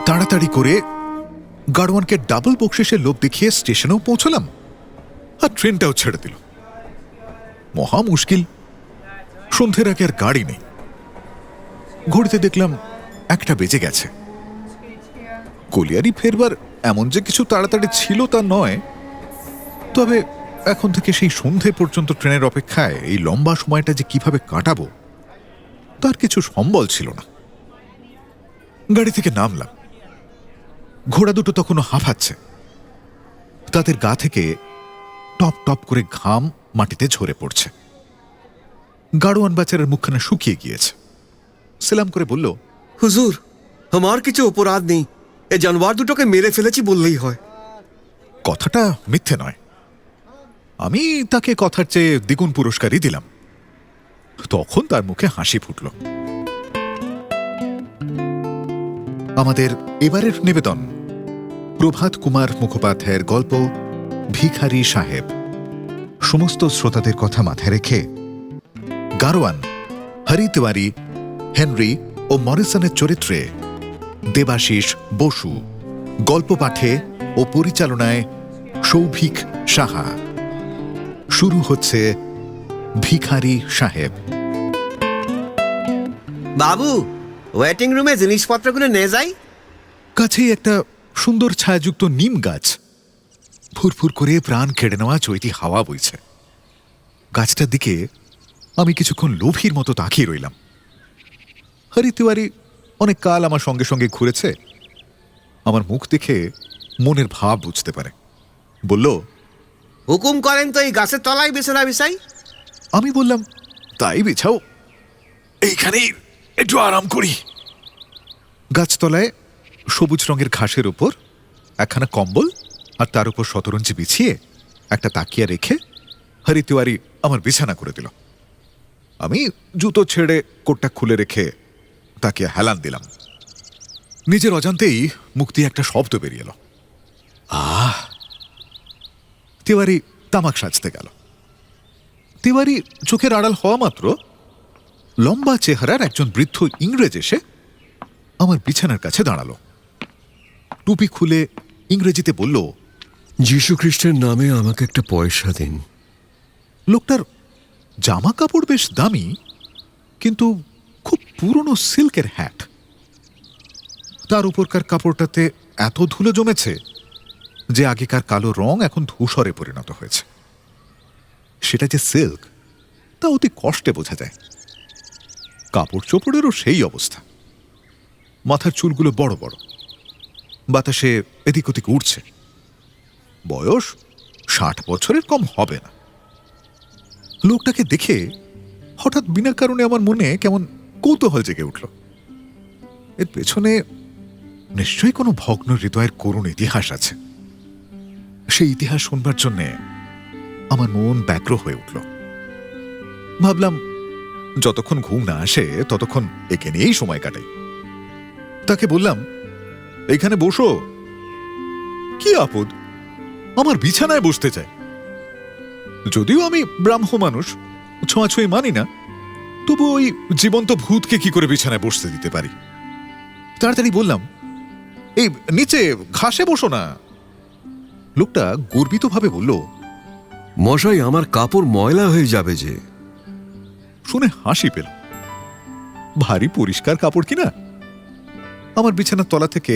তাড়াতাড়ি করে গাড়োয়ানকে ডাবল বকশিসের লোভ দেখিয়ে স্টেশনেও পৌঁছলাম, আর ট্রেনটাও ছেড়ে দিল। মহা মুশকিল। সন্ধ্যের আগে আর গাড়ি নেই। ঘড়িতে দেখলাম 1টা বেজে গেছে। কলিয়ারি ফেরবার এমন যে কিছু তাড়াতাড়ি ছিল তা নয়, তবে এখন থেকে সেই সন্ধে পর্যন্ত ট্রেনের অপেক্ষায় এই লম্বা সময়টা যে কিভাবে কাটাবো তার কিছু সম্বল ছিল না। গাড়ি থেকে নামলাম। ঘোড়া দুটো তখনও হাঁফাচ্ছে। তাদের গা থেকে টপ টপ করে ঘাম মাটিতে ঝরে পড়ছে। গাড়োয়ান বেচারার মুখখানা শুকিয়ে গিয়েছে। সেলাম করে বলল, হুজুর, আমার কিছু অপরাধ নেই, এই জানোয়ার দুটোকে মেরে ফেলেছি বললেই হয়। কথাটা মিথ্যে নয়। আমি তাকে কথার চেয়ে দ্বিগুণ পুরস্কারই দিলাম। তখন তার মুখে হাসি ফুটল। আমাদের এবারের নিবেদন প্রভাত কুমার মুখোপাধ্যায়ের গল্প ভিখারি সাহেব। সমস্ত শ্রোতাদের কথা মাথায় রেখে গাড়োয়ান, হরি তিওয়ারি, হেনরি ও মরিসনের চরিত্রে দেবাশিস বসু, গল্প পাঠে ও পরিচালনায় সৌভিক সাহা। শুরু হচ্ছে ভিখারি সাহেব। বাবু, ওয়েটিং রুমে জিনিসপত্রগুলো নিয়ে যাই। কাছেই একটা সুন্দর ছায়াযুক্ত নিম গাছ। ফুরফুর করে প্রাণ কেড়ে নেওয়া চৈতি হাওয়া বইছে। গাছটার দিকে আমি কিছুক্ষণ লোভীর মতো তাকিয়ে রইলাম। হরি তিওয়ারি অনেক কাল আমার সঙ্গে সঙ্গে ঘুরেছে। আমার মুখ দেখে মনের ভাব বুঝতে পারে। বলল, হুকুম করেন তো এই গাছের তলায় বিছানা বিছাই। আমি বললাম, তাই বিছাও, এইখানেই একটু আরাম করি। গাছতলায় সবুজ রঙের ঘাসের উপর একখানা কম্বল আর তার উপর শতরঞ্জি বিছিয়ে একটা তাকিয়া রেখে হরি তিওয়ারি আমার বিছানা করে দিল। আমি জুতো ছেড়ে কোটটা খুলে রেখে তাকিয়া হেলান দিলাম। নিজের অজান্তেই মুখ দিয়ে একটা শব্দ বেরিয়ে এলো, আহ! তিওয়ারি তামাক সাজতে গেল। তিওয়ারি চোখের আড়াল হওয়া মাত্র লম্বা চেহারার একজন বৃদ্ধ ইংরেজ এসে আমার বিছানার কাছে দাঁড়ালো। টুপি খুলে ইংরেজিতে বলল, যীশু খ্রিস্টের নামে আমাকে একটা পয়সা দিন। লোকটার জামা কাপড় বেশ দামি, কিন্তু খুব পুরনো সিল্কের হ্যাট। তার উপরকার কাপড়টাতে এত ধুলো জমেছে যে আগেকার কালো রং এখন ধূসরে পরিণত হয়েছে। সেটা যে সিল্ক তা অতি কষ্টে বোঝা যায়। কাপড় চোপড়েরও সেই অবস্থা। মাথার চুলগুলো বড় বড়, বাতাসে এদিক ওদিক উঠছে। বয়স 60 বছরের কম হবে না। লোকটাকে দেখে হঠাৎ বিনা কারণে আমার মনে কেমন কৌতূহল জেগে উঠল। এর পেছনে নিশ্চয়ই কোনো ভগ্ন হৃদয়ের করুণ ইতিহাস আছে। সেই ইতিহাস শুনবার জন্য আমার মন ব্যগ্র হয়ে উঠল। ভাবলাম, যতক্ষণ ঘুম না আসে ততক্ষণ একে নিয়েই সময় কাটাই। তাকে বললাম, এইখানে বসো। কি আপদ, আমার বিছানায় বসতে চায়। যদিও আমি ব্রাহ্ম মানুষ, ছোঁয়াছুঁই মানি না, তবু ওই জীবন্ত ভূতকে কি করে বিছানায় বসতে দিতে পারি। তাড়াতাড়ি বললাম, এই নিচে ঘাসে বসো না। লোকটা গর্বিতভাবে বলল, মশাই, আমার কাপড় ময়লা হয়ে যাবে যে। শুনে হাসি পেল। ভারী পরিষ্কার কাপড় কিনা। আমার বিছানার তলা থেকে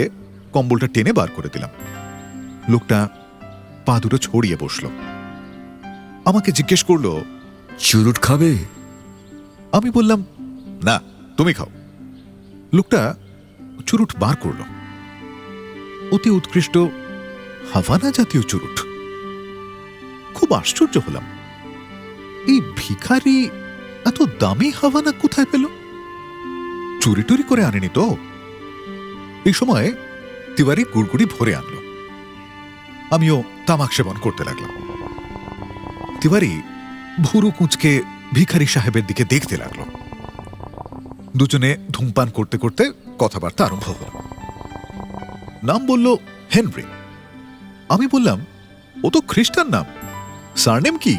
কম্বলটা টেনে বার করে দিলাম। লোকটা পা দুটো ছড়িয়ে বসল। আমাকে জিজ্ঞেস করলো, চুরুট খাবে? আমি বললাম, না, তুমি খাও। লোকটা চুরুট বার করল। অতি উৎকৃষ্ট হাভানা জাতীয় চুরুট। খুব আশ্চর্য হলাম, এই ভিখারি এত দামি হাভানা কোথায় পেল? চুরি টুরি করে আনেনি তো? এই সময় তিওয়ারি গুড়গুড়ি ভরে আনল। আমিও তামাক সেবন করতে লাগলাম। তিওয়ারি ভুরু কুঁচকে ভিখারি সাহেবের দিকে দেখতে লাগলো। দুজনে ধূমপান করতে করতে কথাবার্তা আরম্ভ হল। নাম বলল হেনরি। আমি বললাম, ও তো খ্রিস্টান নাম, সারনেম কি?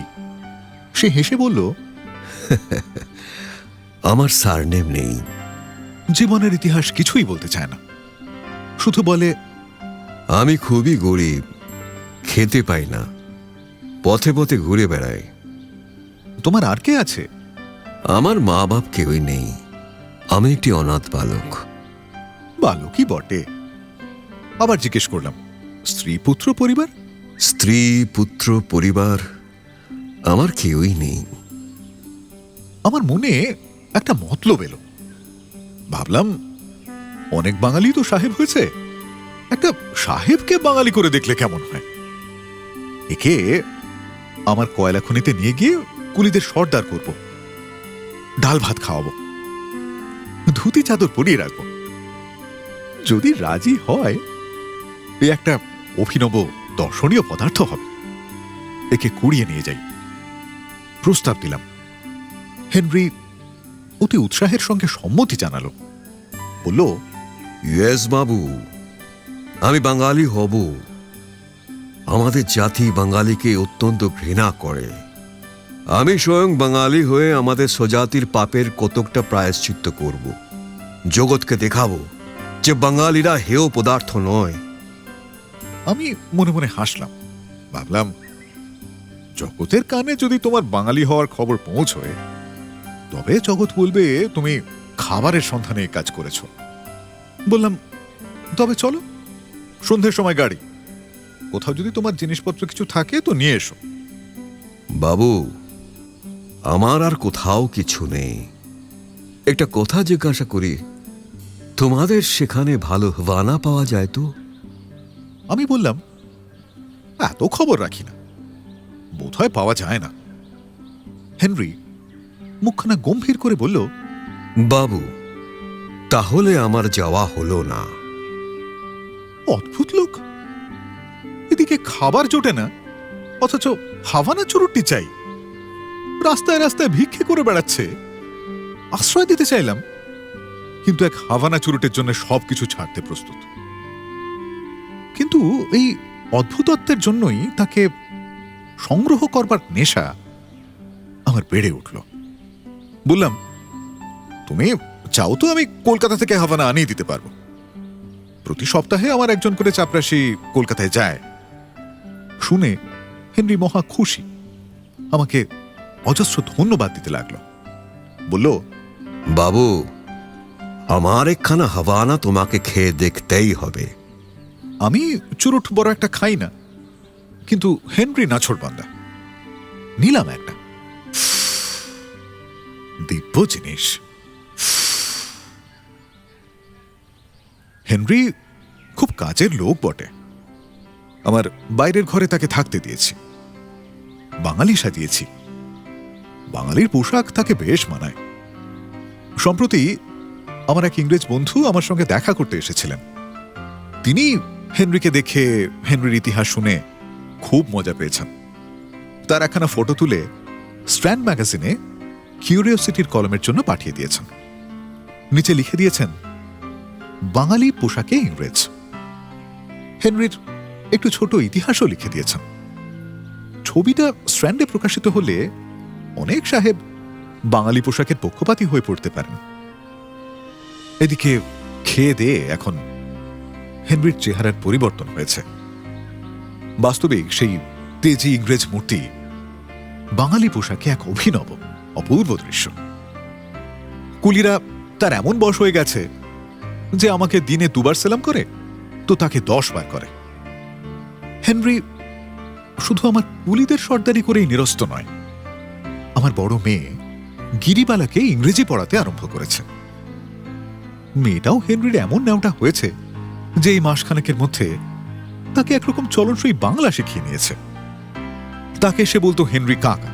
সে হেসে বলল, আমার সারনেম নেই, জীবনের ইতিহাস কিছুই বলতে চায় না, শুধু বলে আমি খুবই গরিব, খেতে পাই না, পথে পথে ঘুরে বেড়াই। তোমার আর কে আছে? আমার মা বাপ কেউই নেই, আমি একটি অনাথ বালক। বালকই বটে। আবার জিজ্ঞেস করলাম, স্ত্রী পুত্র পরিবার? স্ত্রী পুত্র পরিবার আমার কেউই নেই। আমার মনে একটা মতলব এলো। ভাবলাম, অনেক বাঙালি তো সাহেব হয়েছে, একটা সাহেবকে বাঙালি করে দেখলে কেমন হয়। একে আমার কয়লা খনিতে নিয়ে গিয়ে কুলিদের সর্দার করব, ডাল ভাত খাওয়াবো, ধুতি চাদর পরিয়ে রাখবো। যদি রাজি হয়, এ একটা অভিনব দর্শনীয় পদার্থ হবে। একে কুড়িয়ে নিয়ে যাই। প্রস্তাব দিলাম। হেনরি অতি উৎসাহের সঙ্গে সম্মতি জানালো। বলল, ইয়েস বাবু, আমি বাঙালি হব। আমাদের জাতি বাঙালিকে অত্যন্ত ঘৃণা করে। আমি স্বয়ং বাঙালি হয়ে আমাদের স্বজাতির পাপের কতকটা প্রায়শ্চিত্ত করব। জগৎকে দেখাবো যে বাঙালিরা হেয় পদার্থ নয়। আমি মনে মনে হাসলাম। ভাবলাম, জগতের কানে যদি তোমার বাঙালি হওয়ার খবর পৌঁছয়, তবে জগৎ বলবে তুমি খাবারের সন্ধানে কাজ করেছ। বললাম, তবে চলো, সন্ধ্যের সময় গাড়ি। কোথাও যদি তোমার জিনিসপত্র কিছু থাকে তো নিয়ে এসো। বাবু, আমার আর কোথাও কিছু নেই। একটা কথা জিজ্ঞাসা করি, তোমাদের সেখানে ভালো হাওয়ানা পাওয়া যায় তো? আমি বললাম, এত খবর রাখি না, বোধহয় পাওয়া যায় না। হেনরি মুখখানা গম্ভীর করে বলল, বাবু, তাহলে আমার যাওয়া হলো না। অদ্ভুত লোক, এদিকে খাবার জোটে না, অথচ হাওয়ানা চুরুটি চাই। রাস্তায় রাস্তায় ভিক্ষে করে বেড়াচ্ছে। আশ্রয় দিতে চাইলাম, কিন্তু এক হাওয়ানা চুরুটের জন্য সবকিছু ছাড়তে প্রস্তুত। কিন্তু এই অদ্ভুতত্বের জন্যই তাকে সংগ্রহ করবার নেশা আমার বেড়ে উঠল। বললাম, তুমি চাও তো আমি কলকাতা থেকে হাওয়ানা আনিয়ে দিতে পারবো। প্রতি সপ্তাহে আমার একজন করে চাপরাশি কলকাতায় যায়। শুনে হেনরি মহা খুশি, আমাকে অজস্র ধন্যবাদ দিতে লাগলো। বলল, বাবু, আমার একখানা হাওয়ানা তোমাকে খেয়ে দেখতেই হবে। আমি চুরুট বড় একটা খাই না, কিন্তু হেনরি নাছোড়বান্দা। নিলাম একটা। দিব্য জিনিস। হেনরি খুব কাজের লোক বটে। আমার বাইরের ঘরে তাকে থাকতে দিয়েছি। বাঙালি সাজিয়েছি। বাঙালির পোশাক তাকে বেশ মানায়। সম্প্রতি আমার এক ইংরেজ বন্ধু আমার সঙ্গে দেখা করতে এসেছিলেন। তিনি হেনরিকে দেখে, হেনরির ইতিহাস শুনে খুব মজা পেয়েছেন। তার একখানা ফটো তুলে স্ট্র্যান্ড ম্যাগাজিনে কিউরিওসিটির কলমের জন্য পাঠিয়ে দিয়েছেন। নিচে লিখে দিয়েছেন, বাঙালি পোশাকে ইংরেজ। হেনরির একটু ছোট ইতিহাসও লিখে দিয়েছেন। ছবিটা স্ট্র্যান্ডে প্রকাশিত হলে অনেক সাহেব বাঙালি পোশাকের পক্ষপাতী হয়ে পড়তে পারেন। এদিকে খেয়ে দিয়ে এখন হেনরির চেহারার পরিবর্তন হয়েছে। বাস্তবিক সেই তেজি ইংরেজ মূর্তি বাঙালি পোশাকে এক অভিনব অপূর্ব দৃশ্য। কুলিরা তার এমন বশ হয়ে গেছে যে আমাকে দিনে 2 বার সেলাম করে তো তাকে 10 বার করে। হেনরি শুধু আমার কুলিদের সর্দারি করেই নিরস্ত নয়, আমার বড় মেয়ে গিরিবালাকে ইংরেজি পড়াতে আরম্ভ করেছে। মেয়েটাও হেনরির এমন নেওটা হয়েছে যে এই মাসখানেকের মধ্যে তাকে একরকম চলনসই বাংলা শিখিয়ে নিয়েছে। তাকে সে বলতো হেনরি কাকা।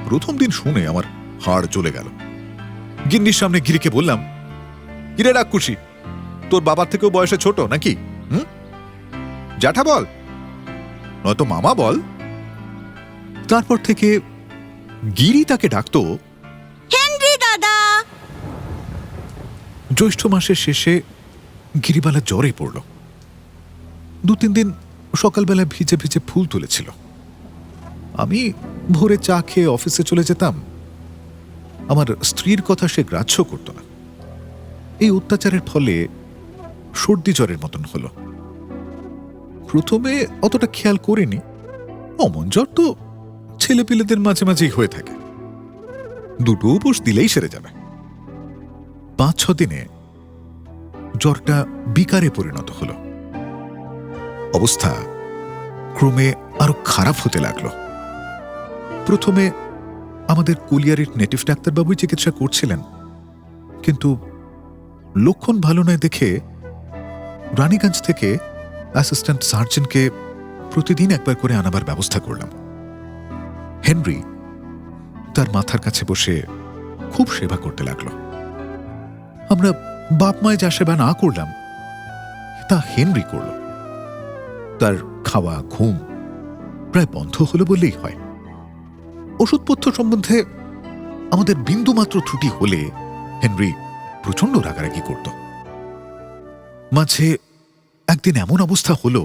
প্রথম দিন শুনে আমার হাড় জ্বলে গেল। গিন্নির সামনে গিরিকে বললাম, কিরে রাক্ষুসি, তোর বাবার থেকেও বয়সে ছোট নাকি? জ্যাঠা বল, নয়তো মামা বল। তারপর থেকে গিরি তাকে ডাকতো হেনরি দাদা। জ্যৈষ্ঠ মাসের শেষে গিরিবালা জ্বরে পড়ল। 2-3 দিন সকালবেলা ভিজে ভিজে ফুল তুলেছিল। আমি ভোরে চা খেয়ে অফিসে চলে যেতাম। আমার স্ত্রীর কথা সে গ্রাহ্য করত না। এই অত্যাচারের ফলে সর্দি জ্বরের মতন হলো। প্রথমে অতটা খেয়াল করিনি, অমন জ্বর তো ছেলেপিলেদের মাঝে মাঝেই হয়ে থাকে, দুটো উপোস দিলেই সেরে যাবে। 5-6 দিনে জ্বরটা বিকারে পরিণত হলো। অবস্থা ক্রমে আরো খারাপ হতে লাগলো। প্রথমে আমাদের কুলিয়ারির নেটিভ ডাক্তারবাবুই চিকিৎসা করছিলেন, কিন্তু লক্ষণ ভালো নয় দেখে রানীগঞ্জ থেকে অ্যাসিস্ট্যান্ট সার্জনকে প্রতিদিন একবার করে আনাবার ব্যবস্থা করলাম। হেনরি তার মাথার কাছে বসে খুব সেবা করতে লাগলো। আমরা বাপ মায় যা সেবা না করলাম তা হেনরি করল। তার খাওয়া ঘুম প্রায় বন্ধ হলো বললেই হয়। ওষুধপত্র সম্বন্ধে আমাদের বিন্দুমাত্র ত্রুটি হলে হেনরি প্রচন্ড রাগারাগি করত। মাঝে একদিন এমন অবস্থা হলো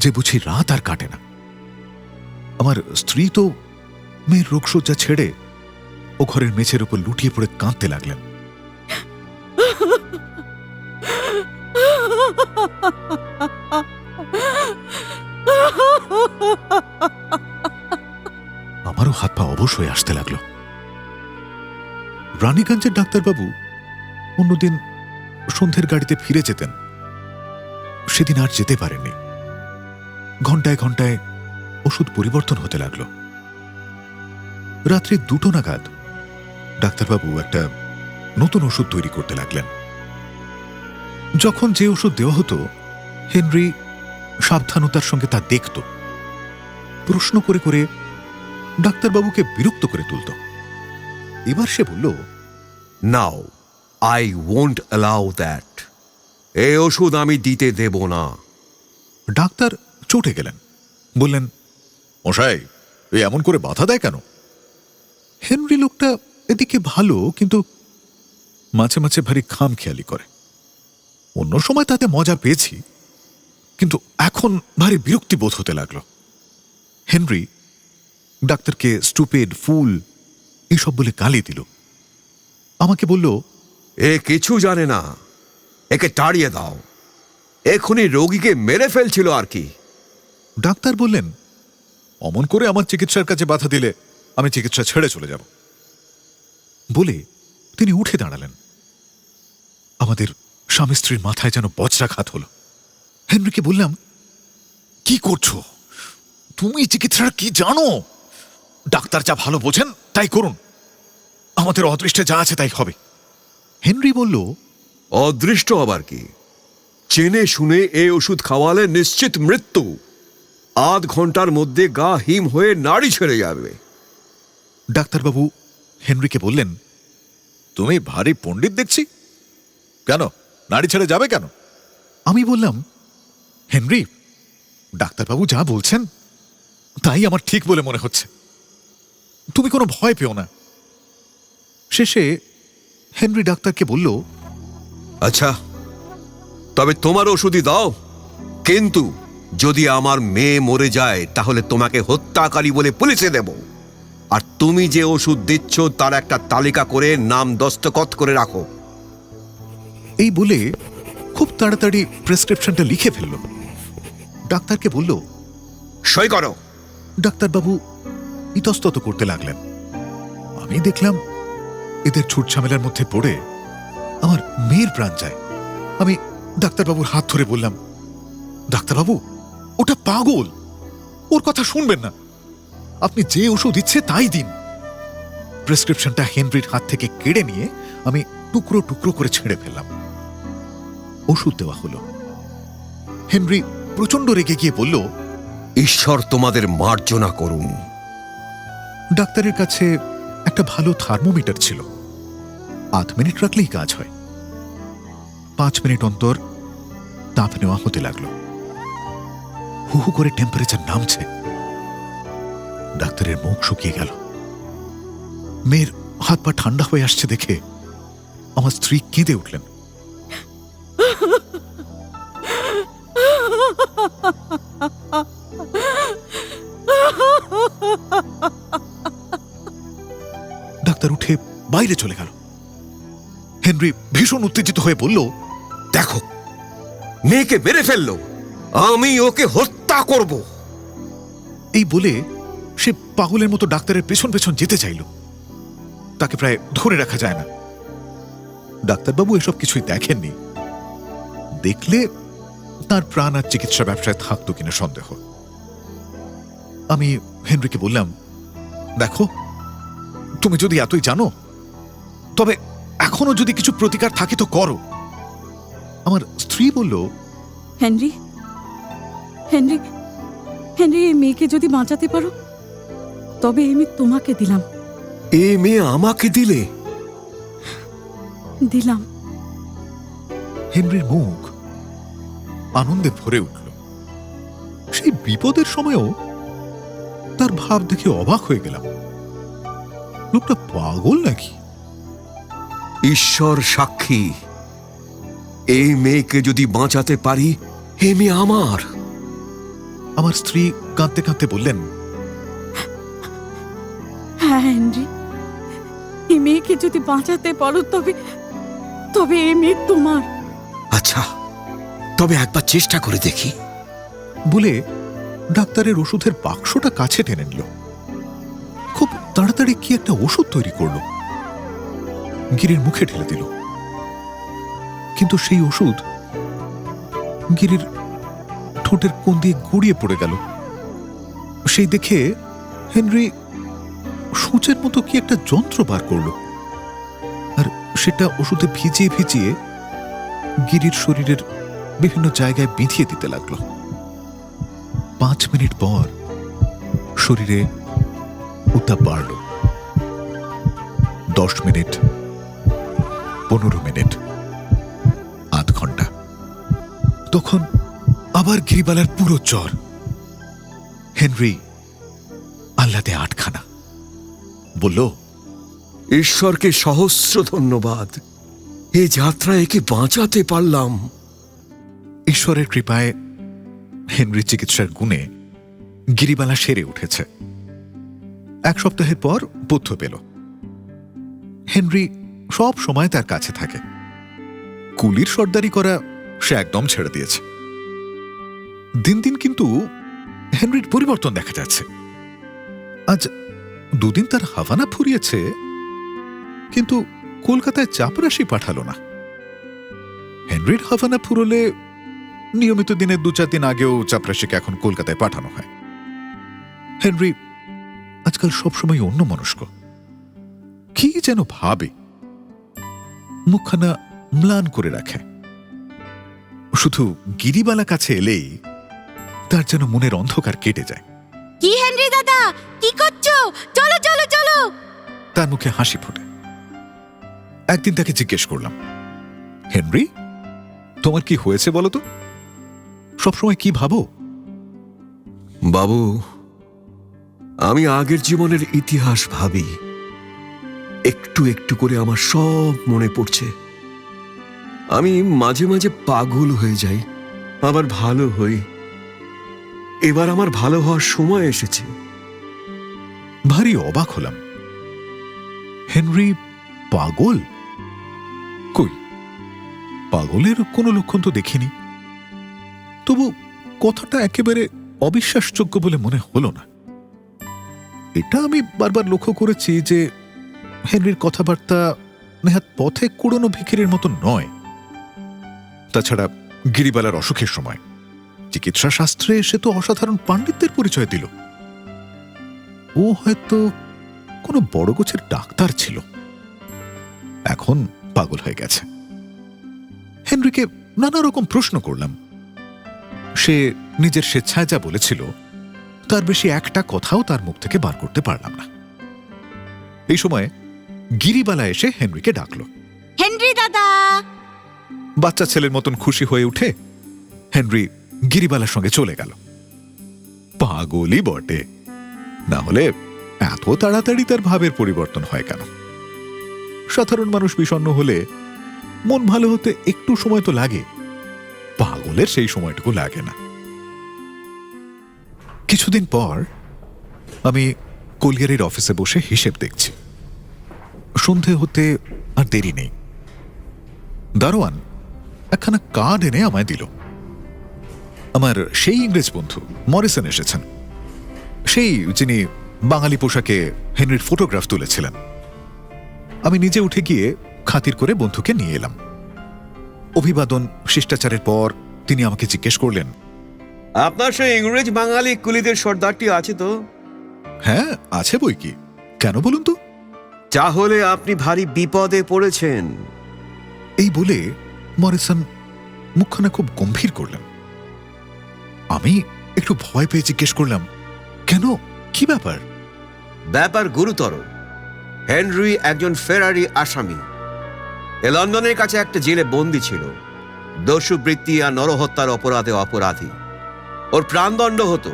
যে বুঝি রাত আর কাটে না। আমার স্ত্রী তো মেয়ের রোগশয্যা ছেড়ে ও ঘরের মেঝের উপর লুটিয়ে পড়ে কাঁদতে লাগলেন। আমারও হাত পা অবশ হয়ে আসতে লাগলো। রানীগঞ্জের ডাক্তারবাবু অন্যদিন সন্ধ্যের গাড়িতে ফিরে যেতেন, সেদিন আর যেতে পারেননি। ঘন্টায় ঘন্টায় ওষুধ পরিবর্তন হতে লাগলো। রাত্রি 2টো নাগাদ ডাক্তারবাবু একটা নতুন ওষুধ তৈরি করতে লাগলেন। যখন যে ওষুধ দেওয়া হতো হেনরি সাবধানতার সঙ্গে তা দেখত, প্রশ্ন করে করে ডাক্তারবাবুকে বিরক্ত করে তুলত। এবার সে বলল, now I won't allow that. এই ওষুধ আমি দিতে দেব না। ডাক্তার চটে গেলেন, বললেন, মশাই এই এমন করে বাধা দেয় কেন? হেনরি লোকটা এদিকে ভালো, কিন্তু মাঝে মাঝে ভারী খামখেয়ালি করে। অন্য সময় তাতে মজা পেয়েছি, কিন্তু এখন ভারী বিরক্তি বোধ হতে লাগলো। হেনরি ডাক্তারকে স্টুপিড, ফুল এইসব বলে গালি দিল। আমাকে বলল, এ কিছু জানে না, একে তাড়িয়ে দাও, এখনই রোগীকে মেরে ফেলছিল আর কি। ডাক্তার বললেন, অমন করে আমার চিকিৎসার কাছে বাধা দিলে আমি চিকিৎসা ছেড়ে চলে যাব। বলে তিনি উঠে দাঁড়ালেন। আমাদের স্বামী স্ত্রীর মাথায় যেন বজ্রাঘাত হলো। হেনরিকে বললাম, কি করছো? তুমি চিকিৎসার কি জানো? ডাক্তার যা ভালো বোঝেন তাই করুন, আমাদের অদৃষ্টে যা আছে তাই হবে। হেনরি বলল, অদৃষ্ট আবার কি? চেনে শুনে এই ওষুধ খাওয়ালে নিশ্চিত মৃত্যু। 8 ঘন্টার মধ্যে গা হিম হয়ে নাড়ি ছেড়ে যাবে। ডাক্তারবাবু হেনরিকে বললেন, তুমি ভারী পণ্ডিত দেখছি, কেন নাড়ি ছেড়ে যাবে কেন? আমি বললাম, হেনরি ডাক্তারবাবু যা বলছেন তাই আমার ঠিক বলে মনে হচ্ছে, তুমি কোনো ভয় পেও না। শেষে হেনরি ডাক্তারকে বলল, আচ্ছা তবে তোমার ওষুধই দাও, কিন্তু যদি আমার মেয়ে মরে যায় তাহলে তোমাকে হত্যাকারী বলে পুলিশে দেব। আর তুমি যে ওষুধ দিচ্ছ তার একটা তালিকা করে নাম দস্তখত করে রাখো। এই বলে খুব তাড়াতাড়ি প্রেসক্রিপশনটা লিখে ফেলল। ডাক্তারকে বলল, সই করো। ডাক্তারবাবু ইতস্তত করতে লাগলেন। আমি দেখলাম এদের ছুটঝামেলার মধ্যে পড়ে আমার মেয়ের প্রাণ যায়। আমি ডাক্তারবাবুর হাত ধরে বললাম, ডাক্তারবাবু ওটা পাগল, ওর কথা শুনবেন না, আপনি যে ওষুধ ইচ্ছে তাই দিন। প্রেসক্রিপশনটা হেনরির হাত থেকে কেড়ে নিয়ে আমি টুকরো টুকরো করে ছেড়ে ফেললাম। ওষুধ দেওয়া হলো। হেনরি প্রচন্ড রেগে গিয়ে বলল, ঈশ্বর তোমাদের মার্জনা করুন। ডাক্তারের কাছে একটা ভালো থার্মোমিটার ছিল, 8 মিনিট রাখলেই কাজ হয়। 5 মিনিট অন্তর তাপ নেওয়া হতে লাগলো। হু হু করে টেম্পারেচার নামছে। ডাক্তারের মুখ শুকিয়ে গেল। মেয়ের হাত পা ঠান্ডা হয়ে আসছে দেখে আমার স্ত্রী কেঁদে উঠলেন। ডাক্তার উঠে বাইরে চলে গেল। হেনরি ভীষণ উত্তেজিত হয়ে বলল, দেখো, মেয়েকে মেরে ফেললো, আমি ওকে হত্যা করব। এই বলে সে পাগলের মতো ডাক্তারের পেছন পেছন যেতে চাইল। তাকে প্রায় ধরে রাখা যায় না। ডাক্তারবাবু এসব কিছুই দেখেননি। দেখলে তার প্রাণ আর চিকিৎসা ব্যবসায় থাকতো কিনা সন্দেহ। আমি হেনরিকে বললাম, দেখো, তুমি যদি এতই জানো, তবে এখনো যদি কিছু প্রতিকার থাকে তো করো। আমার স্ত্রী বলল, হেনরি, হেনরি, হেনরি, এই মেয়েকে যদি বাঁচাতে পারো তবে আমি তোমাকে দিলাম। এ মেয়ে আমাকে দিলে? দিলাম। হেনরির মুখ আনন্দে ভরে উঠল। সেই বিপদের সময়ও তার ভাব দেখে অবাক হয়ে গেলাম। লোকটা পাগল নাকি? ঈশ্বর সাক্ষী, এই মেয়েকে যদি বাঁচাতে পারি, এ মেয়ে আমার। আমার স্ত্রী কাঁদতে কাঁদতে বললেন, হ্যাঁ হেনরি, এই মেয়েকে যদি বাঁচাতে পারো তবে তবে এই মেয়ে তোমার। আচ্ছা, তবে একবার চেষ্টা করে দেখি। বলে ডাক্তারের ওষুধের বাক্সটা কাছে টেনে নিল। খুব তাড়াতাড়ি কি একটা ওষুধ তৈরি করল, গিরির মুখে ঢেলে দিল। কিন্তু সেই ওষুধ গিরির ঠোঁটের কোণ দিয়ে গড়িয়ে পড়ে গেল। সেই দেখে হেনরি সূচের মতো কি একটা যন্ত্র বার করল, আর সেটা ওষুধে ভিজিয়ে ভিজিয়ে গিরির শরীরের বিভিন্ন জায়গায় বিঁধিয়ে দিতে লাগলো। 5 মিনিট পর শরীরে উত্তাপ বাড়ল। 10 মিনিট, 15 মিনিট, আধ ঘন্টা। তখন আবার গিরিবালার পুরো জ্বর। হেনরি আহ্লাদে আটখানা। বলল, ঈশ্বরকে সহস্র ধন্যবাদ, এই যাত্রা একে বাঁচাতে পারলাম। ঈশ্বরের কৃপায় হেনরি চিকিৎসার গুণে গিরিবালা সেরে উঠেছে। 1 সপ্তাহের পর পথ্য পেল। হেনরি সব সময় তার কাছে থাকে। কুলির সর্দারি করা সে একদম ছেড়ে দিয়েছে। দিন দিন কিন্তু হেনরির পরিবর্তন দেখা যাচ্ছে। আজ 2 দিন তার হাভানা ফুরিয়েছে, কিন্তু কলকাতায় চাপরাশি পাঠালো না। হেনরির হাভানা ফুরলে নিয়মিত দিনে 2-4 দিন আগেও চাপরাশিকে এখন কলকাতায় পাঠানো হয়। হেনরি আজকাল সবসময় অন্যমনস্ক, কি যেন ভাবে, মুখখানা ম্লান করে রাখে। শুধু গিরিবালা কাছে এলেই তার যেন মনের অন্ধকার কেটে যায়। কি হেনরি দাদা, কি করছো? চলো চলো চলো। তার মুখে হাসি ফোটে। একদিন তাকে জিজ্ঞেস করলাম, হেনরি, তোমার কি হয়েছে বলো তো? সবসময় কি ভাবো? বাবু, আমি আগের জীবনের ইতিহাস ভাবি। একটু একটু করে আমার সব মনে পড়ছে। আমি মাঝে মাঝে পাগল হয়ে যাই, আবার ভালো হই। এবার আমার ভালো হওয়ার সময় এসেছে। ভারী অবাক হলাম। হেনরি পাগল? কই, পাগলের কোনো লক্ষণ তো দেখিনি। তবু কথাটা একেবারে অবিশ্বাসযোগ্য বলে মনে হলো না। এটা আমি বারবার লক্ষ্য করেছি যে হেনরির কথাবার্তা নেহাত পথে কুড়োনো ভিখিরির মতো নয়। তাছাড়া গিরিবালার অসুখের সময় চিকিৎসা শাস্ত্রে সে তো অসাধারণ পাণ্ডিত্যের পরিচয় দিল। ও হয়তো কোনো বড় গোছের ডাক্তার ছিল, এখন পাগল হয়ে গেছে। হেনরিকে নানা রকম প্রশ্ন করলাম। সে নিজের স্বেচ্ছায় যা বলেছিল তার বেশি একটা কথাও তার মুখ থেকে বার করতে পারলাম না। এই সময় গিরিবালা এসে হেনরিকে ডাকল। হেনরি দাদা। বাচ্চা ছেলের মতন খুশি হয়ে উঠে হেনরি গিরিবালার সঙ্গে চলে গেল। পাগলই বটে, না হলে এত তাড়াতাড়ি তার ভাবের পরিবর্তন হয় কেন? সাধারণ মানুষ বিষণ্ণ হলে মন ভালো হতে একটু সময় তো লাগে, পাগলের সেই সময়টুকু লাগে না। কিছুদিন পর আমি কলিয়ারির অফিসে বসে হিসেব দেখছি। সন্ধে হতে আর দেরি নেই। দারোয়ান একখানা কার্ড এনে আমায় দিল। আমার সেই ইংরেজ বন্ধু মরিসন এসেছেন, সেই যিনি বাঙালি পোশাকে হেনরির ফটোগ্রাফ তুলেছিলেন। আমি নিজে উঠে গিয়ে খাতির করে বন্ধুকে নিয়ে এলাম। অভিবাদন শিষ্টাচারের পর তিনি আমাকে জিজ্ঞেস করলেন, আপনার সেই ইংরেজ বাঙালি কুলিদের সর্দারটি আছে তো? হ্যাঁ আছে বই কি, কেন বলুন তো? তাহলে আপনি ভারী বিপদে পড়েছেন। এই বলে মরিসন মুখখানা খুব গম্ভীর করলেন। আমি একটু ভয় পেয়ে জিজ্ঞেস করলাম, কেন, কি ব্যাপার? ব্যাপার গুরুতর। হেনরি একজন ফেরারি আসামি। এ লন্ডনের কাছে একটা জেলে বন্দী ছিল, দস্যুবৃত্তি আর নরহত্যার অপরাধে অপরাধী। ওর প্রাণদণ্ড হতো,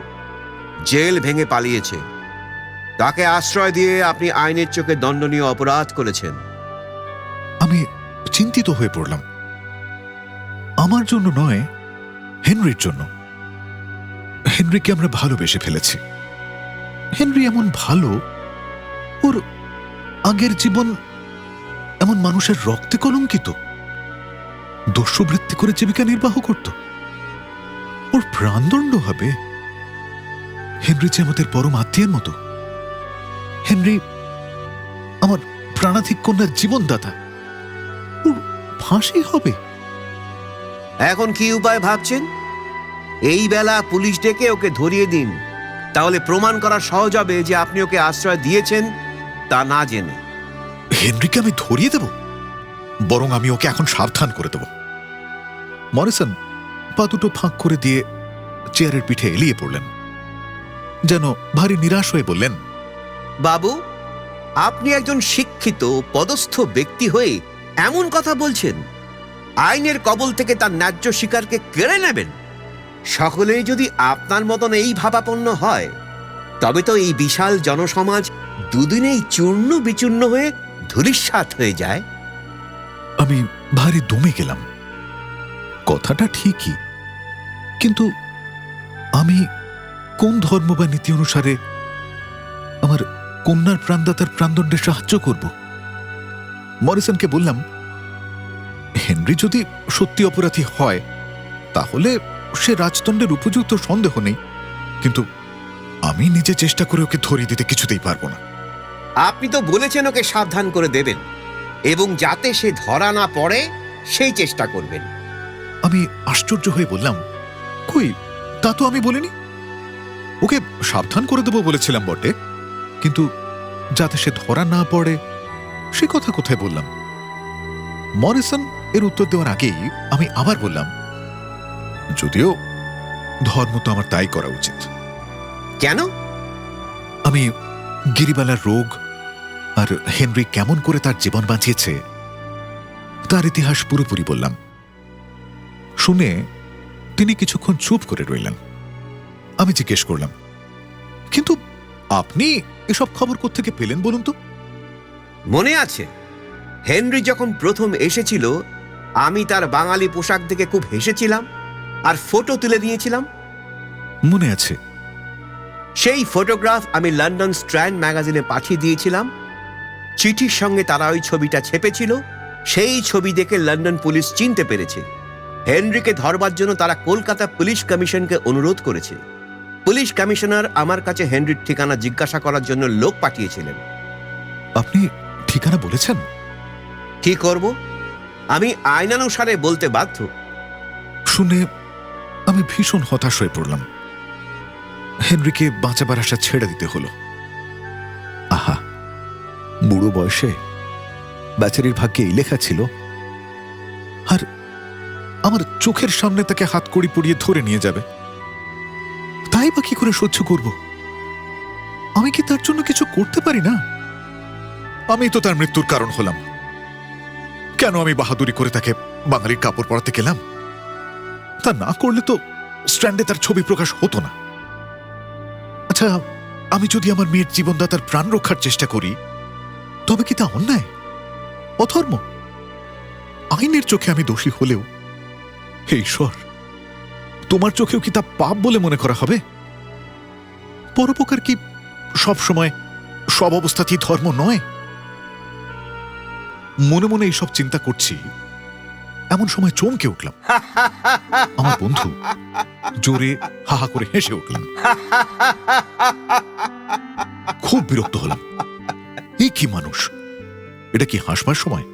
জেল ভেঙে পালিয়েছে। তাকে আশ্রয় দিয়ে আপনি আইনের চোখে দণ্ডনীয় অপরাধ করেছেন। আমি চিন্তিত হয়ে পড়লাম। আমার জন্য নয়, হেনরির জন্য। হেনরিকে আমরা ভালোবেসে ফেলেছি। হেনরি এমন ভালো, ওর আগের জীবন এমন মানুষের রক্তে কলঙ্কিত, দস্যুবৃত্তি করে জীবিকা নির্বাহ করত। ওর প্রাণদণ্ড হবে। হেনরি যে আমাদের পরম আত্মীয়ের মতো। হেনরি আমার প্রাণাধিক কন্যার জীবনদাতা, ওর ফাঁসি হবে। এখন কি উপায় ভাবছেন? এই বেলা পুলিশ ডেকে ওকে ধরিয়ে দিন, তাহলে প্রমাণ করা সহজ হবে যে আপনি ওকে আশ্রয় দিয়েছেন তা না জেনে। হেনরিকে আমি ধরিয়ে দেব? বরং আমি ওকে এখন সাবধান করে দেব। মরিসন পা দুটো ফাঁক করে দিয়ে চেয়ারের পিঠে এলিয়ে পড়লেন, যেন ভারী নিরাশ হয়ে বললেন, বাবু, আপনি একজন শিক্ষিত পদস্থ ব্যক্তি হয়ে এমন কথা বলছেন? আইনের কবল থেকে তার ন্যায্য শিকারকে কেড়ে নেবেন? সকলেই যদি আপনার মতন এই ভাবাপন্ন হয়, তবে তো এই বিশাল জনসমাজ দুদিনেই চূর্ণ বিচূর্ণ হয়ে ধূলিসাৎ হয়ে যায়। আমি ভারী দমে গেলাম। কথাটা ঠিকই, কিন্তু আমি কোন ধর্ম বা নীতি অনুসারে আমার কন্যার প্রাণদাতার প্রাণদণ্ডে সাহায্য করব? মরিসনকে বললাম, হেনরি যদি সত্যি অপরাধী হয় তাহলে সে রাজদণ্ডের উপযুক্ত, সন্দেহ নেই, কিন্তু আমি নিজে চেষ্টা করে ওকে ধরিয়ে দিতে কিছুতেই পারবো না। আপনি তো বলেছেন ওকে সাবধান করে দেবেন এবং যাতে সে ধরা না পড়ে সেই চেষ্টা করবেন। আমি আশ্চর্য হয়ে বললাম, কই, তা তো আমি বলিনি। ওকে সাবধান করে দেবো বলেছিলাম বটে, কিন্তু যাতে সে ধরা না পড়ে সে কথা কোথায় বললাম? মরিসন এর উত্তর দেওয়ার আগেই আমি আবার বললাম, যদিও ধর্ম তো আমার তাই করা উচিত। কেন? আমি গিরিবালার রোগ আর হেনরি কেমন করে তার জীবন বাঁচিয়েছে তার ইতিহাস পুরোপুরি বললাম। শুনে তিনি কিছুক্ষণ চুপ করে রইলেন। আমি জিজ্ঞেস করলাম, কিন্তু আপনি এসব খবর কোত্থেকে পেলেন বলুন তো? মনে আছে হেনরি যখন প্রথম এসেছিল, আমি তার বাঙালি পোশাক দেখে খুব হেসেছিলাম আর ফটো তুলে দিয়েছিলাম? মনে আছে। সেই ফটোগ্রাফ আমি লন্ডন স্ট্র্যান্ড ম্যাগাজিনে পাঠিয়ে দিয়েছিলাম। চিঠির সঙ্গে তারা ওই ছবিটা ছেপেছিল। সেই ছবি দেখে লন্ডন পুলিশ চিনতে পেরেছে। হেনরিকে ধরবার জন্য তারা কলকাতা পুলিশ কমিশনকে অনুরোধ করেছে। পুলিশ কমিশনার আমার কাছে হেনরির ঠিকানা জিজ্ঞাসা করার জন্য লোক পাঠিয়েছিলেন। আপনি ঠিকানা বলেছেন? কি করব, আমি আইনানুসারে বলতে বাধ্য। শুনে আমি ভীষণ হতাশ হয়ে পড়লাম। হেনরিকে বাঁচাবার আশা ছেড়ে দিতে হলো। আহা, বুড়ো বয়সে বেচারির ভাগ্যে এই লেখা ছিল, আর আমার চোখের সামনে তাকে হাতকড়ি পরিয়ে ধরে নিয়ে যাবে। তাই বা কি করে সহ্য করব? আমি কি তার জন্য কিছু করতে পারি না? আমি তো তার মৃত্যুর কারণ হলাম। কেন আমি বাহাদুরি করে তাকে বাঙালির কাপড় পরাতে গেলাম? তা না করলে তো স্ট্যান্ডে তার ছবি প্রকাশ হতো না। আচ্ছা, আমি যদি আমার মেয়ের জীবনদাতার প্রাণ রক্ষার চেষ্টা করি, তবে কি তা অন্যায়, অধর্ম? আইনের চোখে আমি দোষী হলেও, হে ঈশ্বর, তোমার চোখেও কি তা পাপ বলে মনে করা হবে? পরোপকার কি সব সময়, সব অবস্থাতেই ধর্ম নয়? মনে মনে এইসব চিন্তা করছি, এমন সময় চমকে উঠলাম। আমার বন্ধু জোরে হাহা করে হেসে উঠলেন। খুব বিরক্ত হলাম। এই কি মানুষ, এটা কি হাসবার সময়?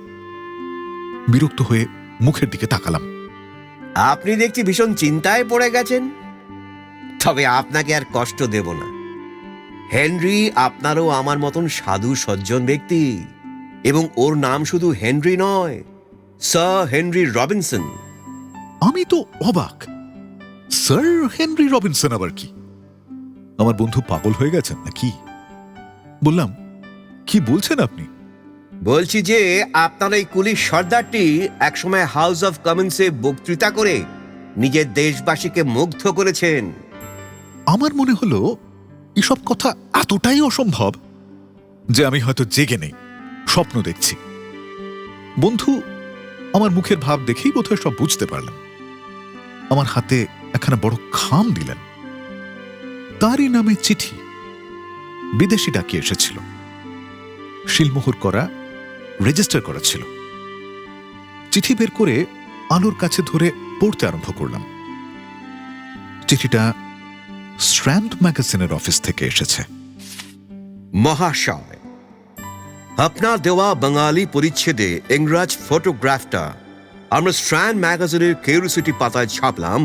বিরক্ত হয়ে মুখের দিকে তাকালাম। আপনি দেখছি ভীষণ চিন্তায় পড়ে গেছেন। তবে আপনাকে আর কষ্ট দেব না। হেনরি আপনারও আমার মতন সাধু সজ্জন ব্যক্তি, এবং ওর নাম শুধু হেনরি নয়, স্যার হেনরি রবিনসন। আমি তো অবাক। স্যার হেনরি রবিনসন আবার কি? আমার বন্ধু পাগল হয়ে গেছেন নাকি? বললাম, কি বলছেন আপনি? বলছি যে আপনার এই কুলি সর্দারটি একসময় হাউস অফ কমন্সে বক্তৃতা করে নিজের দেশবাসীকে মুগ্ধ করেছেন। আমার মনে হলো এসব কথা এতটাই অসম্ভব যে আমি হয়তো জেগে নেই, স্বপ্ন দেখছি। বন্ধু আমার মুখের ভাব দেখেই বোধহয় সব বুঝতে পারলাম। আমার হাতে একখানা বড় খাম দিলেন। তারই নামে চিঠি, বিদেশি ডাকি এসেছিল, শিলমোহর করা, রেজিস্টার করা ছিল। চিঠি বের করে আলোর কাছে ধরে পড়তে আরম্ভ করলাম। চিঠিটা স্ট্র্যান্ড ম্যাগাজিনের অফিস থেকে এসেছে। মহাশয়, আপনার দেওয়া বাঙালি পরিচ্ছেদে ইংরাজ ফটোগ্রাফটা আমরা স্ট্র্যান্ড ম্যাগাজিনের কিউরিওসিটি পাতায় ছাপলাম।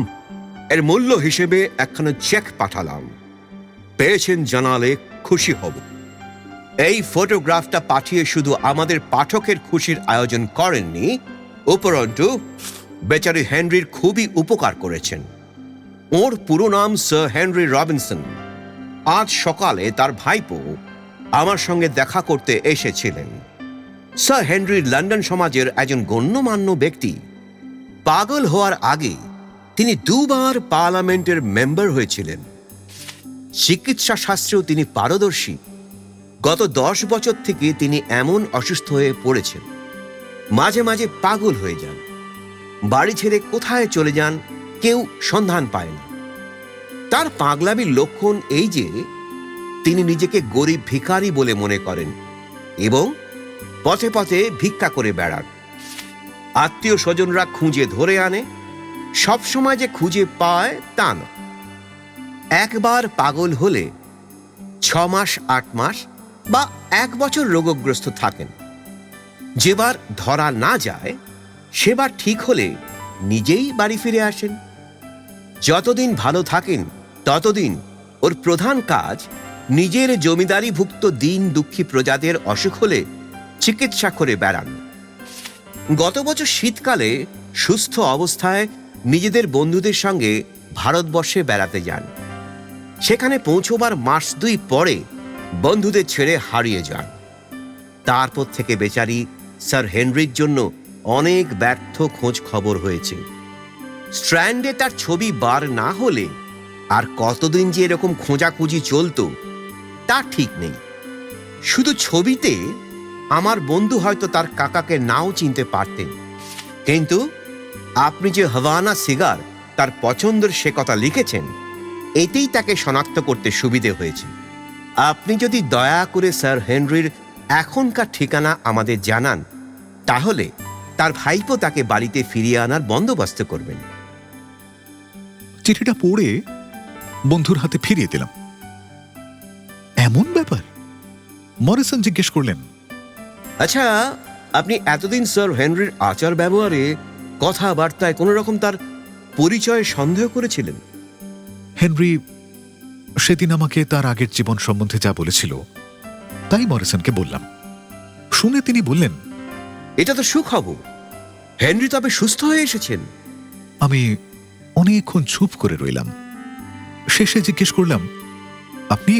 এর মূল্য হিসেবে একখানা চেক পাঠালাম। পেয়েছেন জানালে খুশি হব। এই ফটোগ্রাফটা পাঠিয়ে শুধু আমাদের পাঠকের খুশির আয়োজন করেননি, উপরন্তু বেচারি হেনরির খুবই উপকার করেছেন। ওর পুরো নাম স্যার হেনরি রবিনসন। আজ সকালে তার ভাইপো আমার সঙ্গে দেখা করতে এসেছিলেন। স্যার হেনরির লন্ডন সমাজের একজন গণ্যমান্য ব্যক্তি। পাগল হওয়ার আগে তিনি দুবার পার্লামেন্টের মেম্বার হয়েছিলেন। চিকিৎসা শাস্ত্রেও তিনি পারদর্শী। গত 10 বছর থেকে তিনি এমন অসুস্থ হয়ে পড়েছেন, মাঝে মাঝে পাগল হয়ে যান, বাড়ি ছেড়ে কোথায় চলে যান কেউ সন্ধান পায় না। তার পাগলামির লক্ষণ এই যে তিনি নিজেকে গরিব ভিখারি বলে মনে করেন এবং পথে পথে ভিক্ষা করে বেড়ান। আত্মীয় স্বজনরা খুঁজে ধরে আনে, সবসময় যে খুঁজে পায় তা না। একবার পাগল হলে 6 মাস 8 মাস বা 1 বছর রোগগ্রস্ত থাকেন। যেবার ধরা না যায় সেবার ঠিক হলে নিজেই বাড়ি ফিরে আসেন। যতদিন ভালো থাকেন ততদিন ওর প্রধান কাজ নিজের জমিদারিভুক্ত দীন দুঃখী প্রজাদের অসুখ হলে চিকিৎসা করে বেড়ান। গত বছর শীতকালে সুস্থ অবস্থায় নিজেদের বন্ধুদের সঙ্গে ভারতবর্ষে বেড়াতে যান। সেখানে পৌঁছবার মাস 2 পরে বন্ধুদের ছেড়ে হারিয়ে যান। তারপর থেকে বেচারি স্যার হেনরির জন্য অনেক ব্যর্থ খোঁজ খবর হয়েছে। স্ট্র্যান্ডে তার ছবি বার না হলে আর কতদিন যে এরকম খোঁজাখুঁজি চলতো তা ঠিক নেই। শুধু ছবিতে আমার বন্ধু হয়তো তার কাকাকে নাও চিনতে পারতেন, কিন্তু আপনি যে হাভানা সিগার তার পছন্দের সে কথা লিখেছেন, এতেই তাকে শনাক্ত করতে সুবিধে হয়েছে। আপনি যদি দয়া করে স্যার হেনরির এখনকার ঠিকানা আমাদের জানান, তাহলে তার ভাইপো তাকে বাড়িতে ফিরিয়ে আনার বন্দোবস্ত করবেন। চিঠিটা পড়ে বন্ধুর হাতে ফিরিয়ে দিলাম। এমন ব্যাপার? মরিসন জিজ্ঞেস করলেন, আচ্ছা, আপনি এতদিন স্যার হেনরির আচার ব্যবহারে, কথাবার্তায় কোনো রকম তার পরিচয় সন্দেহ করেছিলেন? হেনরি সেদিন আমাকে তার আগের জীবন সম্বন্ধে যা বলেছিল তাই মরিসনকে বললাম। শুনে তিনি বললেন, এটা তো সুখবর। হেনরি তবে সুস্থ হয়ে এসেছেন। আমি অনেকক্ষণ চুপ করে রইলাম। শেষে জিজ্ঞেস করলাম, আপনি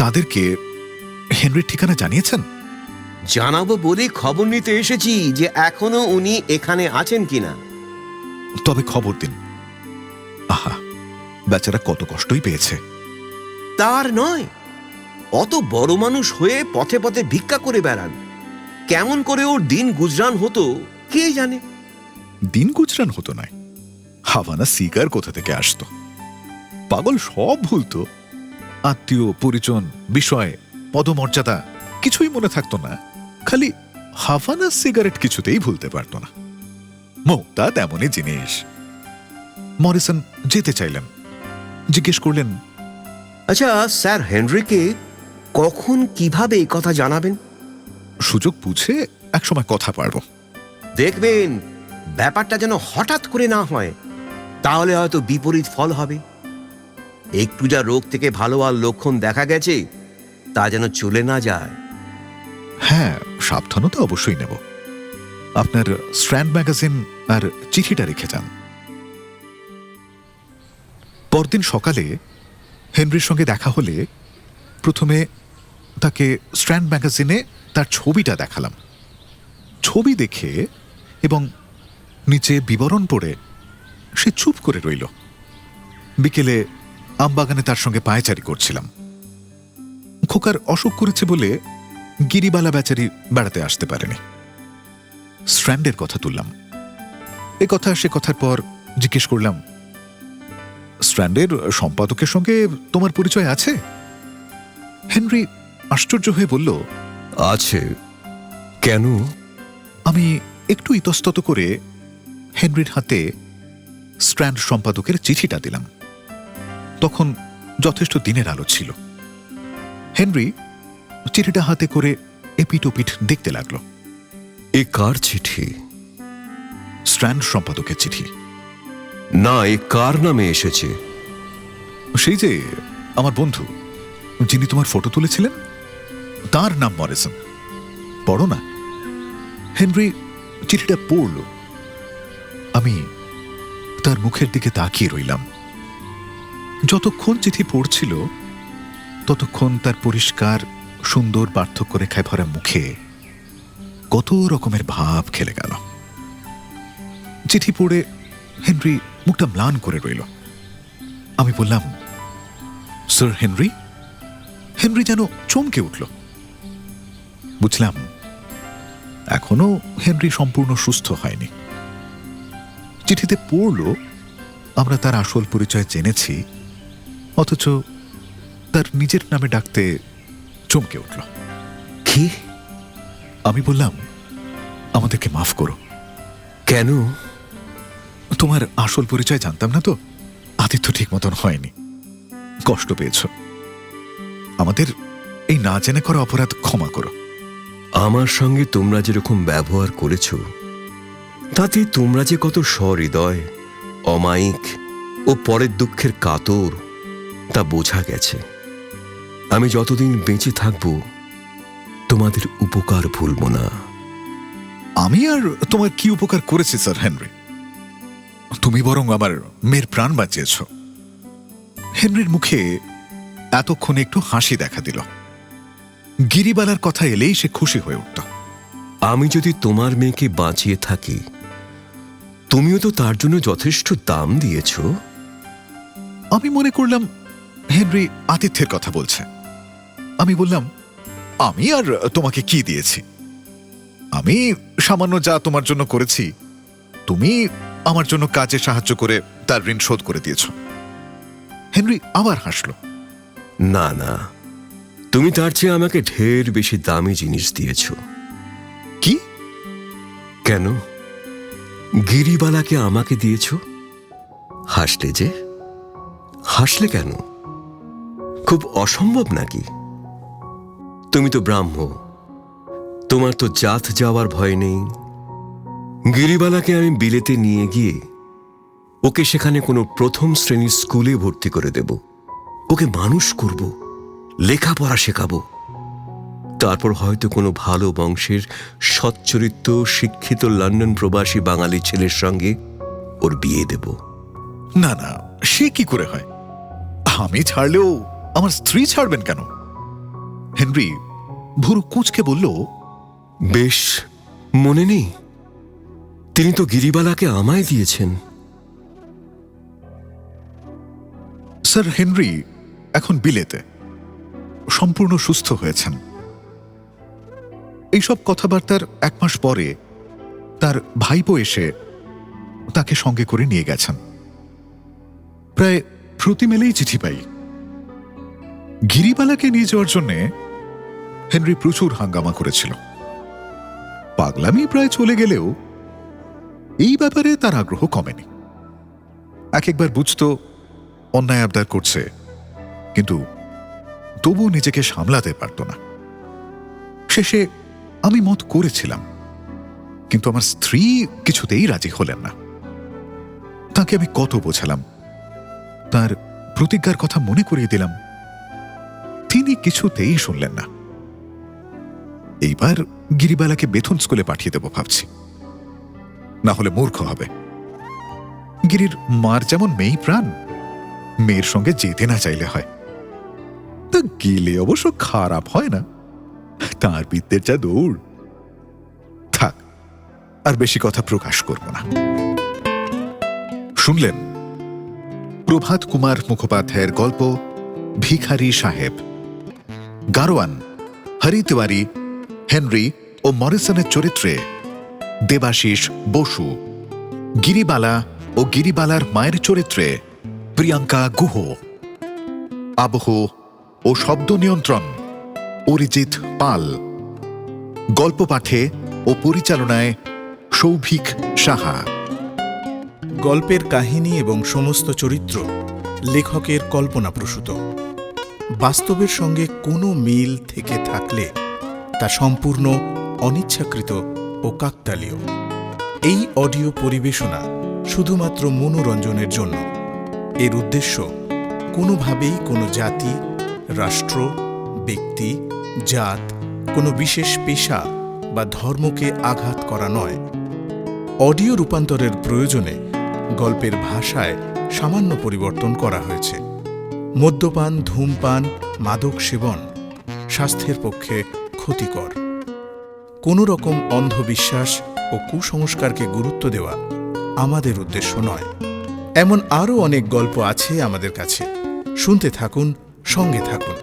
তাদেরকে হেনরির ঠিকানা জানিয়েছেন? জানাবো বলে খবর নিতে এসেছি যে এখনো উনি এখানে আছেন কিনা। তবে খবর দিন। আহা, বেচারা কত কষ্টই পেয়েছে। তার নয়, অত বড় মানুষ হয়ে পথে পথে ভিক্ষা করে বেড়ান। কেমন করে ওর দিন গুজরান হতো কে জানে। দিন গুজরান হতো নয়, হাভানা সিগার কোথা থেকে আসতো। পাগল সব ভুলতো, আত্মীয় পরিজন, বিষয়, পদমর্যাদা কিছুই মনে থাকতো না। খালি হাভানা সিগারেট কিছুতেই ভুলতে পারতো না। মুক্তা তেমনই জিনিস। মরিসন যেতে চাইলেন, জিজ্ঞেস করলেন, আচ্ছা স্যার হেনরিকে কখন কিভাবে এই কথা জানাবেন? সুযোগ বুঝে একসময় কথা পারব। দেখবেন ব্যাপারটা যেন হঠাৎ করে না হয়, তাহলে হয়তো বিপরীত ফল হবে। একটু যা রোগ থেকে ভালো আর লক্ষণ দেখা গেছে তা যেন চলে না যায়। হ্যাঁ, সাবধানতা অবশ্যই নেব। আপনার স্ট্র্যান্ড ম্যাগাজিন আর চিঠিটা রেখে যান। পরদিন সকালে হেনরির সঙ্গে দেখা হলে প্রথমে তাকে স্ট্র্যান্ড ম্যাগাজিনে তার ছবিটা দেখালাম। ছবি দেখে এবং নিচে বিবরণ পড়ে সে চুপ করে রইল। বিকেলে আমবাগানে তার সঙ্গে পায়চারি করছিলাম। খোকার অসুখ করেছে বলে গিরিবালা বেচারি বেড়াতে আসতে পারেনি। স্ট্র্যান্ডের কথা তুললাম। এ কথা সে কথার পর জিজ্ঞেস করলাম, স্ট্র্যান্ডের সম্পাদকের সঙ্গে তোমার পরিচয় আছে? হেনরি আশ্চর্য হয়ে বলল, আছে। কেন? আমি একটু ইতস্তত করে হেনরির হাতে স্ট্র্যান্ড সম্পাদকের চিঠিটা দিলাম। তখন যথেষ্ট দিনের আলো ছিল। হেনরি চিঠিটা হাতে করে এপিট ওপিট দেখতে লাগলো। এ কার চিঠি? স্ট্র্যান্ড সম্পাদকের চিঠি। না, এ কার নামে এসেছে? সেই যে আমার বন্ধু যিনি তোমার ফটো তুলেছিলেন, তার নাম মরিসন। পড়ো না। হেনরি চিঠিটা পড়ল। আমি তার মুখের দিকে তাকিয়ে রইলাম। যতক্ষণ চিঠি পড়ছিল ততক্ষণ তার পরিষ্কার সুন্দর পার্থক্য রেখায় ভরা মুখে কত রকমের ভাব খেলে গেল। চিঠি পড়ে হেনরি মুখটা ম্লান করে রইল। আমি বললাম, স্যার হেনরি। হেনরি যেন চমকে উঠল। বুঝলাম এখনো হেনরি সম্পূর্ণ সুস্থ হয়নি। চিঠিতে পড়ল আমরা তার আসল পরিচয় জেনেছি, অথচ তার নিজের নামে ডাকতে চমকে উঠল। কি? আমি বললাম, আমাদেরকে মাফ করো। কেন? তোমার আসল পরিচয় জানতাম না তো, আতিথ্য ঠিক মতন হয়নি, কষ্ট পেয়েছ। আমাদের এই না জেনে করা অপরাধ ক্ষমা করো। আমার সঙ্গে তোমরা যেরকম ব্যবহার করেছ তাতে তোমরা যে কত সহৃদয়, অমায়িক ও পরের দুঃখের কাতর তা বোঝা গেছে। আমি যতদিন বেঁচে থাকব তোমাদের উপকার ভুলব না। আমি আর তোমার কি উপকার করেছি স্যার হেনরি? তুমি বরং আমার মেয়ের প্রাণ বাঁচিয়েছ। হেনরির মুখে এতক্ষণে একটু হাসি দেখা দিল। গিরিবালার কথা এলেই সে খুশি হয়ে উঠত। আমি যদি তোমার মেয়েকে বাঁচিয়ে থাকি, তুমিও তো তার জন্য যথেষ্ট দাম দিয়েছ। আমি মনে করলাম হেনরি আতিথ্যের কথা বলছে। আমি বললাম, আমি আর তোমাকে কি দিয়েছি? আমি সামান্য যা তোমার জন্য করেছি, তুমি আমার জন্য কাজে সাহায্য করে তার ঋণ শোধ করে দিয়েছ। হেনরি আবার হাসল। না না, তুমি তার চেয়ে আমাকে ঢের বেশি দামি জিনিস দিয়েছ। কি? কেন? গিরিবালাকে আমাকে দিয়েছ। হাসলে যে? হাসলে কেন? খুব অসম্ভব নাকি? তুমি তো ব্রাহ্ম, তোমার তো জাত যাওয়ার ভয় নেই। গিরিবালাকে আমি বিলেতে নিয়ে গিয়ে ওকে সেখানে কোনো প্রথম শ্রেণীর স্কুলে ভর্তি করে দেব। ওকে মানুষ করব, লেখাপড়া শেখাবো। তারপর হয়তো কোনো ভালো বংশের সচ্চরিত্র শিক্ষিত লন্ডন প্রবাসী বাঙালি ছেলের সঙ্গে ওর বিয়ে দেব। না না, সে কি করে হয়? আমি ছাড়লেও আমার স্ত্রী ছাড়বেন কেন? হেনরি ভুরু কুঁচকে বলল, বেশ, মনে নেই? তিনি তো গিরিবালাকে আমায় দিয়েছেন। স্যার হেনরি এখন বিলেতে, সম্পূর্ণ সুস্থ হয়েছেন। এইসব কথাবার্তার 1 মাস পরে তার ভাইপো এসে তাকে সঙ্গে করে নিয়ে গেছেন। প্রায় প্রতি মেলেই চিঠি পাই। গিরিবালাকে নিয়ে যাওয়ার জন্য হেনরি প্রচুর হাঙ্গামা করেছিল। পাগলামি প্রায় চলে গেলেও এই ব্যাপারে তার আগ্রহ কমেনি। এক একবার বুঝতো অন্যায় আবদার করছে, কিন্তু তবু নিজেকে সামলাতে পারত না। শেষে আমি মত করেছিলাম, কিন্তু আমার স্ত্রী কিছুতেই রাজি হলেন না। তাকে আমি কত বোঝালাম, তার প্রতিজ্ঞার কথা মনে করিয়ে দিলাম, তিনি কিছুতেই শুনলেন না। এইবার গিরিবালাকে বেথুন স্কুলে পাঠিয়ে দেব ভাবছি, না হলে মূর্খ হবে। গিরির মার যেমন মেয়ে প্রাণ, মেয়ের সঙ্গে যেতে না চাইলে হয়। তা গেলে অবশ্য খারাপ হয় না, তার বিদ্যের যা দৌড়। থাক, আর বেশি কথা প্রকাশ করব না। শুনলেন প্রভাত কুমার মুখোপাধ্যায়ের গল্প ভিখারি সাহেব। গারোয়ান হরি তিওয়ারি, হেনরি ও মরিসনের চরিত্রে দেবাশিস বসু, গিরিবালা ও গিরিবালার মায়ের চরিত্রে প্রিয়াঙ্কা গুহ, আবহ ও শব্দ নিয়ন্ত্রণ অরিজিৎ পাল, গল্প পাঠে ও পরিচালনায় সৌভিক সাহা। গল্পের কাহিনী এবং সমস্ত চরিত্র লেখকের কল্পনাপ্রসূত। বাস্তবের সঙ্গে কোনো মিল থেকে থাকলে তা সম্পূর্ণ অনিচ্ছাকৃত ও কাকতালীয়। এই অডিও পরিবেশনা শুধুমাত্র মনোরঞ্জনের জন্য। এর উদ্দেশ্য কোনোভাবেই কোনো জাতি, রাষ্ট্র, ব্যক্তি, জাত, কোনো বিশেষ পেশা বা ধর্মকে আঘাত করা নয়। অডিও রূপান্তরের প্রয়োজনে গল্পের ভাষায় সামান্য পরিবর্তন করা হয়েছে। মদ্যপান, ধূমপান, মাদক সেবন স্বাস্থ্যের পক্ষে ক্ষতিকর। কোনো রকম অন্ধবিশ্বাস ও কুসংস্কারকে গুরুত্ব দেওয়া আমাদের উদ্দেশ্য নয়। এমন আরও অনেক গল্প আছে আমাদের কাছে। শুনতে থাকুন, সঙ্গে থাকুন।